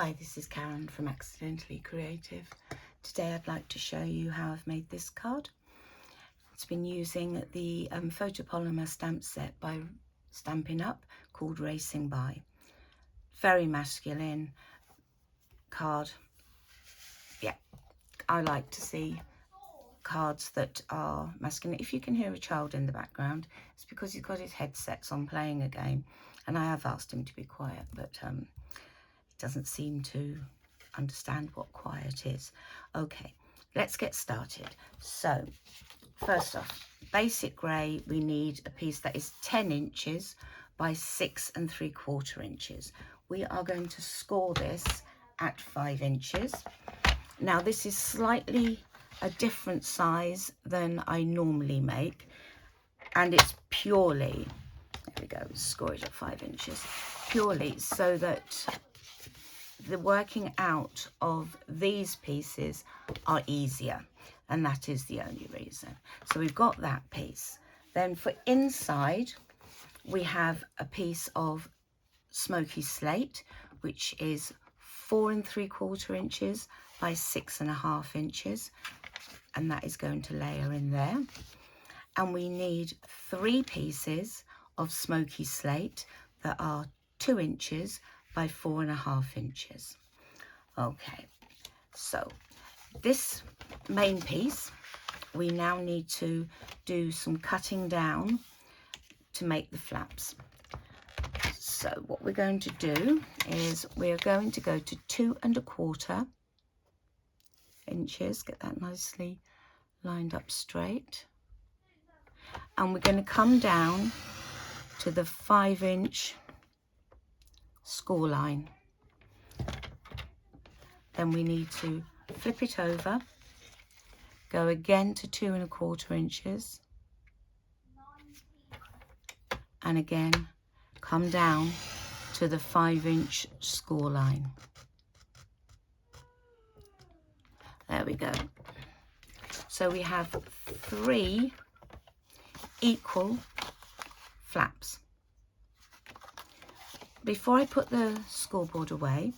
Hi, this is Karen from Accidentally Creative. Today I'd like to show you how I've made this card. It's been using the photopolymer stamp set by Stampin' Up called Racing By. Very masculine card. Yeah, I like to see cards that are masculine. If you can hear a child in the background, it's because he's got his headsets on playing a game, and I have asked him to be quiet, but doesn't seem to understand what quiet is. Okay, let's get started. So first off, basic grey, we need a piece that is 10 inches by 6 3/4 inches. We are going to score this at 5 inches. Now this is slightly a different size than I normally make, and it's purely, there we go, score it at 5 inches, purely so that the working out of these pieces are easier, and that is the only reason. So we've got that piece. Then for inside, we have a piece of smoky slate, which is 4 3/4 inches by 6 1/2 inches, and that is going to layer in there. And we need 3 pieces of smoky slate that are 2 inches by 4 1/2 inches. Okay, so this main piece, we now need to do some cutting down to make the flaps. So what we're going to do is we're going to go to 2 1/4 inches, get that nicely lined up straight, and we're going to come down to the 5-inch score line. Then we need to flip it over, go again to 2 1/4 inches, and again come down to the 5-inch score line. There we go. So we have 3 equal flaps. Before I put the scoreboard away,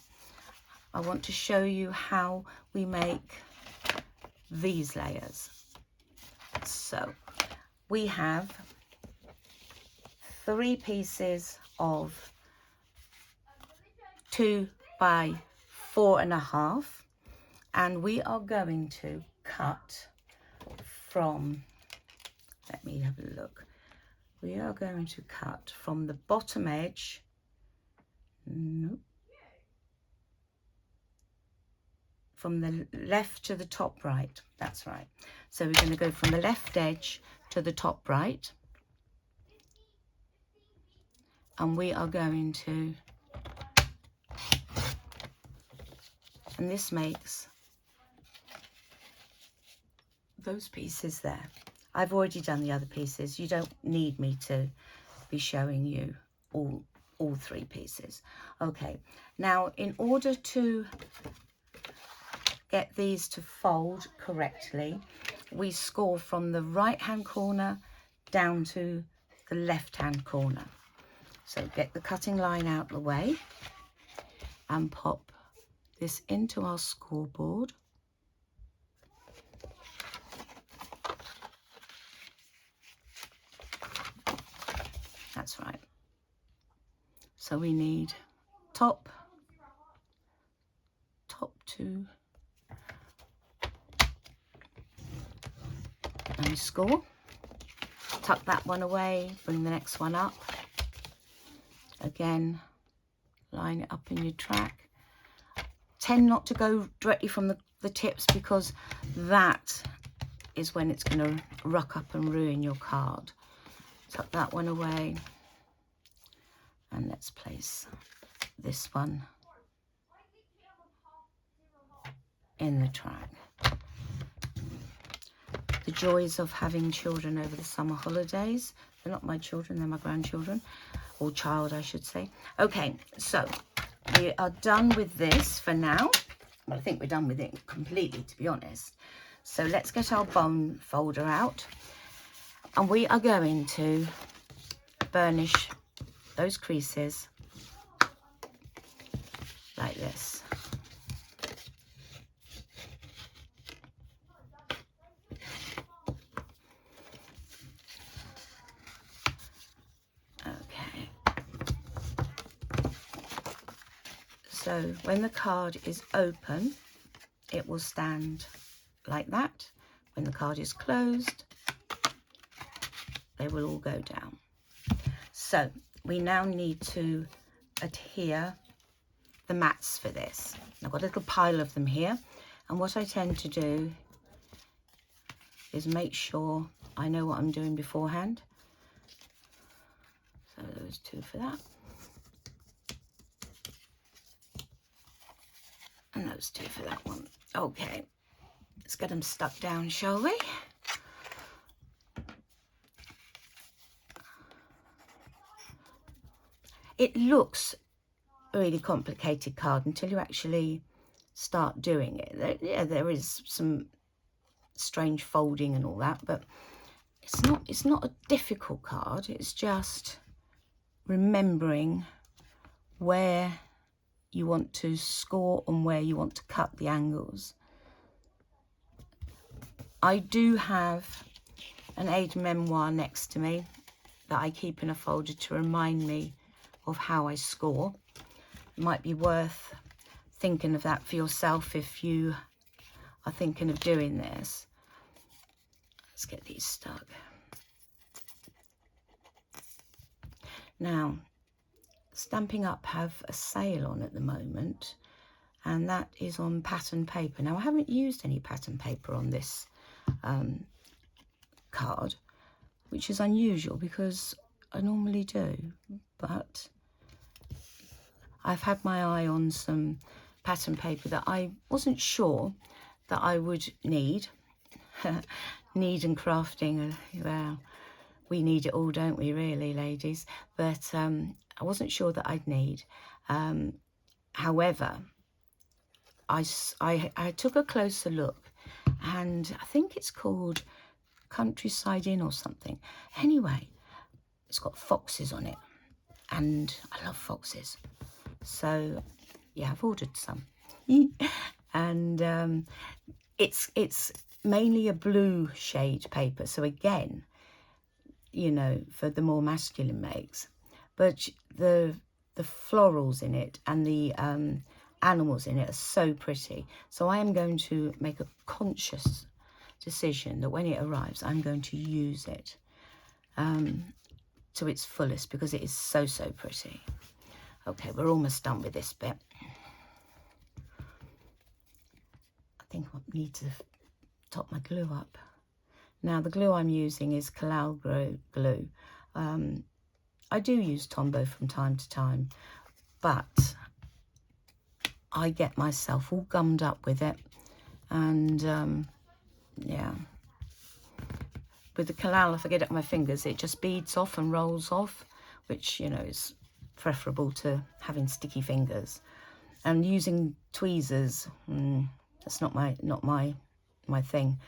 I want to show you how we make these layers. So we have 3 pieces of 2 by 4 1/2, and we are going to cut from, let me have a look, we are going to cut from the bottom edge, from the left to the top right, that's right. So we're going to go from the left edge to the top right, and we are going to, and this makes those pieces there. I've already done the other pieces. You don't need me to be showing you all 3 pieces. Okay, now in order to get these to fold correctly, we score from the right hand corner down to the left hand corner. So get the cutting line out the way and pop this into our scoreboard. That's right. So we need top 2, and we score. Tuck that one away, bring the next one up. Again, line it up in your track. Tend not to go directly from the tips, because that is when it's going to ruck up and ruin your card. Tuck that one away, and let's place this one in the track. The joys of having children over the summer holidays. They're not my children, they're my grandchildren, or child I should say. Okay, so we are done with this for now. Well, I think we're done with it completely, to be honest. So let's get our bone folder out, and we are going to burnish those creases like this. So when the card is open, it will stand like that. When the card is closed, they will all go down. So we now need to adhere the mats for this. I've got a little pile of them here, and what I tend to do is make sure I know what I'm doing beforehand. So those two for that, and those two for that one. Okay, let's get them stuck down, shall we? It looks a really complicated card until you actually start doing it. Yeah, there is some strange folding and all that, but it's not a difficult card. It's just remembering where you want to score and where you want to cut the angles. I do have an aid memoir next to me that I keep in a folder to remind me of how I score. It might be worth thinking of that for yourself if you are thinking of doing this. Let's get these stuck. Now, Stampin' Up have a sale on at the moment, and that is on pattern paper. Now, I haven't used any pattern paper on this card, which is unusual because I normally do, but I've had my eye on some pattern paper that I wasn't sure that I would need. Need and crafting, well, we need it all, don't we, really, ladies? But I wasn't sure that I'd need. However, I took a closer look, and I think it's called Countryside Inn or something. Anyway, it's got foxes on it, and I love foxes. So, yeah, I've ordered some. And it's mainly a blue shade paper. So again, you know, for the more masculine makes. But the florals in it and the animals in it are so pretty. So I am going to make a conscious decision that when it arrives, I'm going to use it to its fullest because it is so, so pretty. Okay, we're almost done with this bit. I think I need to top my glue up. Now, the glue I'm using is Collal glue. I do use Tombow from time to time, but I get myself all gummed up with it. And, yeah. With the Collal, if I get it on my fingers, it just beads off and rolls off, which, you know, is preferable to having sticky fingers. And using tweezers, that's not my thing.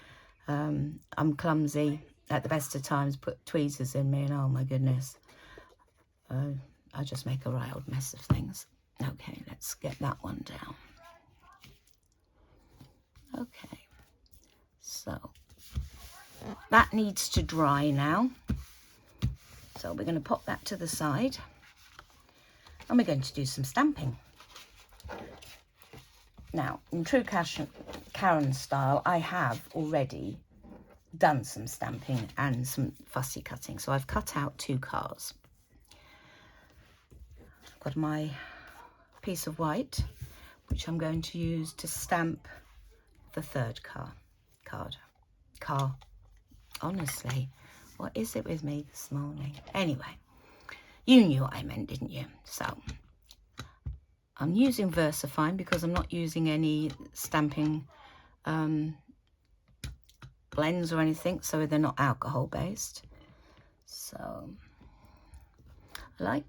I'm clumsy at the best of times. Put tweezers in me, and oh my goodness, I just make a right old mess of things. Okay, let's get that one down. Okay, so that needs to dry now. So we're going to pop that to the side, and we're going to do some stamping. Now, in true Karen style, I have already done some stamping and some fussy cutting. So I've cut out 2 cards. I've got my piece of white, which I'm going to use to stamp the 3rd card. Honestly, what is it with me this morning? Anyway, you knew what I meant, didn't you? So I'm using VersaFine because I'm not using any stamping blends or anything, so they're not alcohol based. So I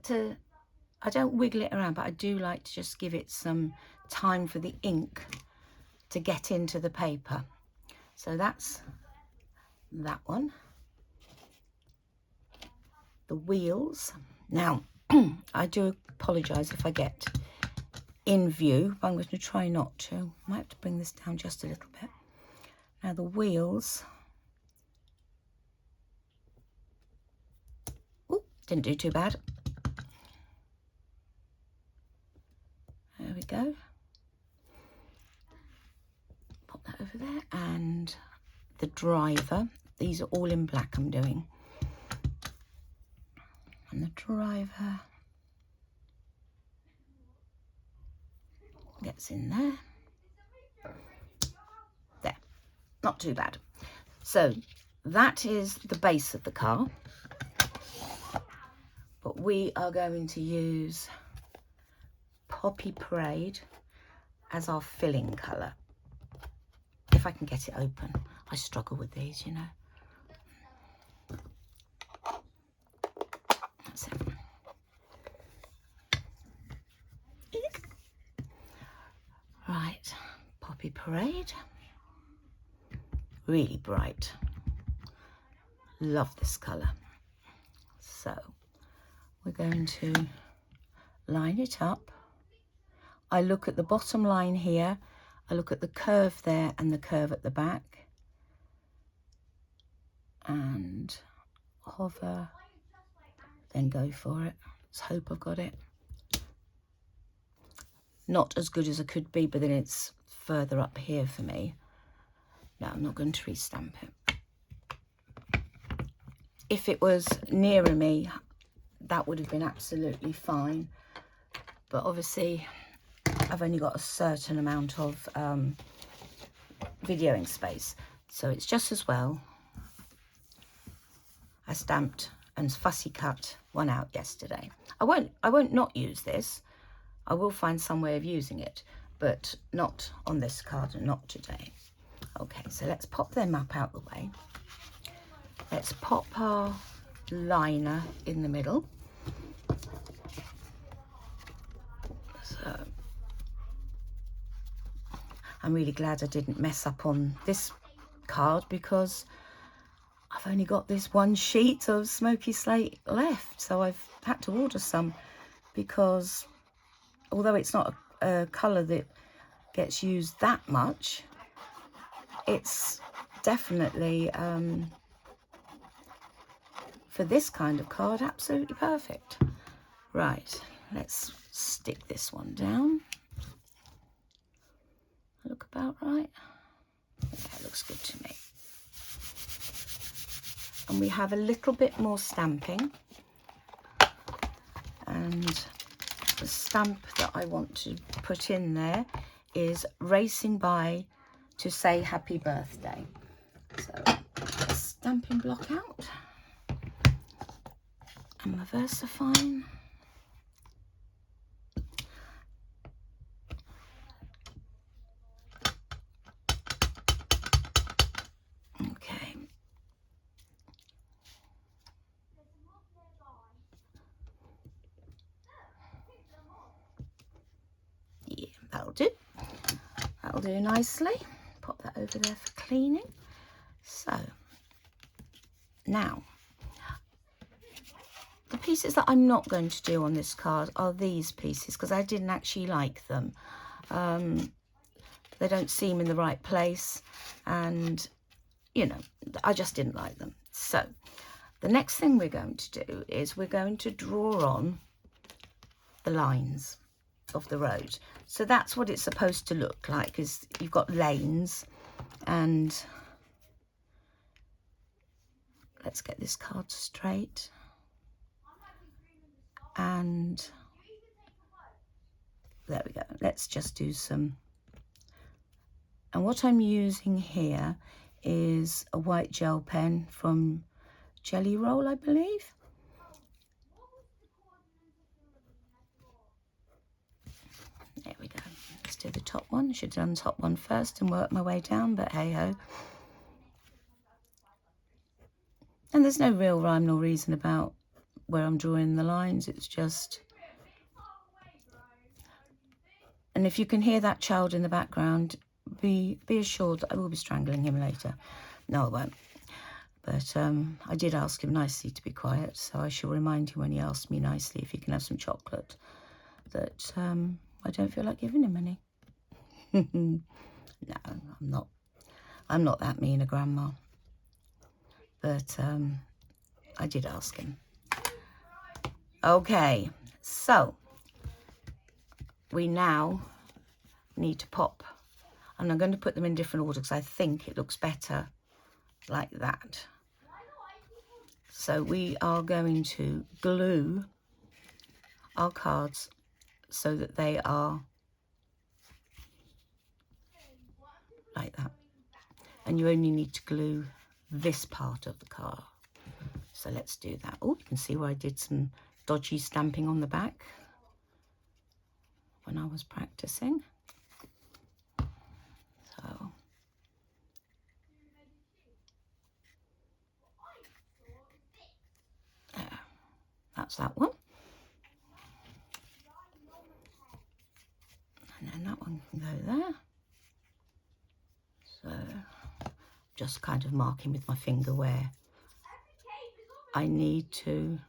don't wiggle it around, but I do like to just give it some time for the ink to get into the paper. So that's that one. The wheels. Now, I do apologise if I get in view, but I'm going to try not to. I might have to bring this down just a little bit. Now the wheels, didn't do too bad. There we go. Pop that over there. And the driver, these are all in black I'm doing. And the driver gets in there. There, not too bad. So that is the base of the car. But we are going to use Poppy Parade as our filling colour. If I can get it open. I struggle with these, you know. That's it. Eek. Right, Poppy Parade. Really bright. Love this colour. So we're going to line it up. I look at the bottom line here, I look at the curve there and the curve at the back, and hover, then go for it. Let's hope I've got it. Not as good as it could be, but then it's further up here for me. No, I'm not going to restamp it. If it was nearer me, that would have been absolutely fine, but obviously I've only got a certain amount of videoing space, so it's just as well I stamped and fussy cut one out yesterday. I won't not use this. I will find some way of using it, but not on this card and not today. Okay, so let's pop their map out the way. Let's pop our liner in the middle. So I'm really glad I didn't mess up on this card, because I've only got this one sheet of smoky slate left, so I've had to order some, because although it's not a colour that gets used that much, it's definitely for this kind of card absolutely perfect. Right, let's stick this one down. Look about right. Yeah, it looks good to me. And we have a little bit more stamping, and the stamp that I want to put in there is Racing By to Say Happy Birthday. So get a stamping block out and my VersaFine. Okay. Yeah, that'll do. That'll do nicely. Pop that over there for cleaning. So now, the pieces that I'm not going to do on this card are these pieces, because I didn't actually like them. They don't seem in the right place, and you know, I just didn't like them. So the next thing we're going to do is we're going to draw on the lines of the road. So that's what it's supposed to look like, is you've got lanes, and let's get this card straight. And there we go. Let's just do some. And what I'm using here is a white gel pen from Jelly Roll, I believe. There we go. Let's do the top one. Should have done the top one first and work my way down, but hey ho. And there's no real rhyme nor reason about where I'm drawing the lines. It's just, and if you can hear that child in the background, be assured that I will be strangling him later. No, I won't. But I did ask him nicely to be quiet, so I shall remind him when he asks me nicely if he can have some chocolate, that I don't feel like giving him any. No, I'm not that mean a grandma. But I did ask him. Okay, so we now need to pop. And I'm going to put them in different order because I think it looks better like that. So we are going to glue our cards so that they are like that. And you only need to glue this part of the card. So let's do that. Oh, you can see where I did some dodgy stamping on the back when I was practicing. So there, that's that one. And then that one can go there. So just kind of marking with my finger where I need to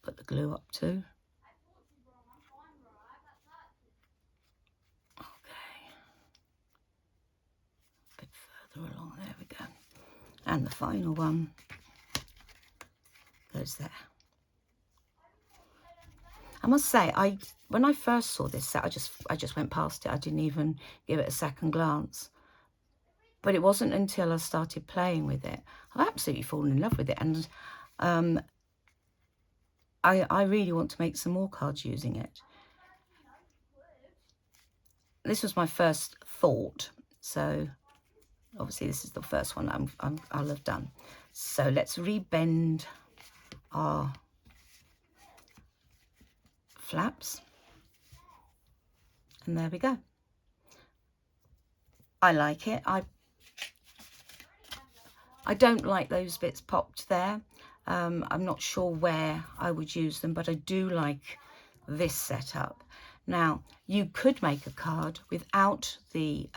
put the glue up to. Okay. A bit further along, there we go. And the final one goes there. I must say, when I first saw this set, I just went past it. I didn't even give it a second glance. But it wasn't until I started playing with it, I've absolutely fallen in love with it. And I really want to make some more cards using it. This was my first thought, so obviously this is the first one I'll have done. So let's rebend our flaps, and there we go. I like it. I don't like those bits popped there. I'm not sure where I would use them, but I do like this setup. Now, you could make a card without the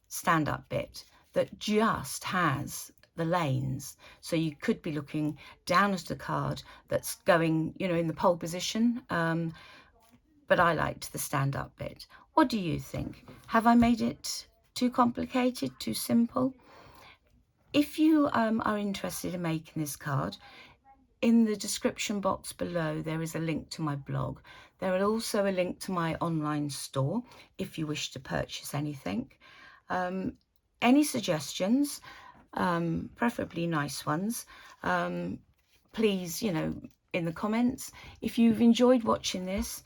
stand-up bit that just has the lanes. So you could be looking down at a card that's going, you know, in the pole position. But I liked the stand-up bit. What do you think? Have I made it too complicated, too simple? If you are interested in making this card, in the description box below there is a link to my blog. There is also a link to my online store if you wish to purchase anything. Any suggestions, preferably nice ones, please, you know, in the comments. If you've enjoyed watching this,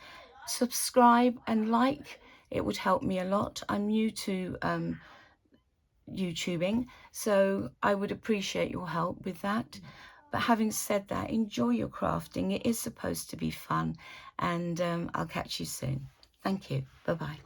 subscribe and like. It would help me a lot. I'm new to YouTubing, so I would appreciate your help with that. But having said that, enjoy your crafting. It is supposed to be fun, and I'll catch you soon. Thank you. Bye-bye.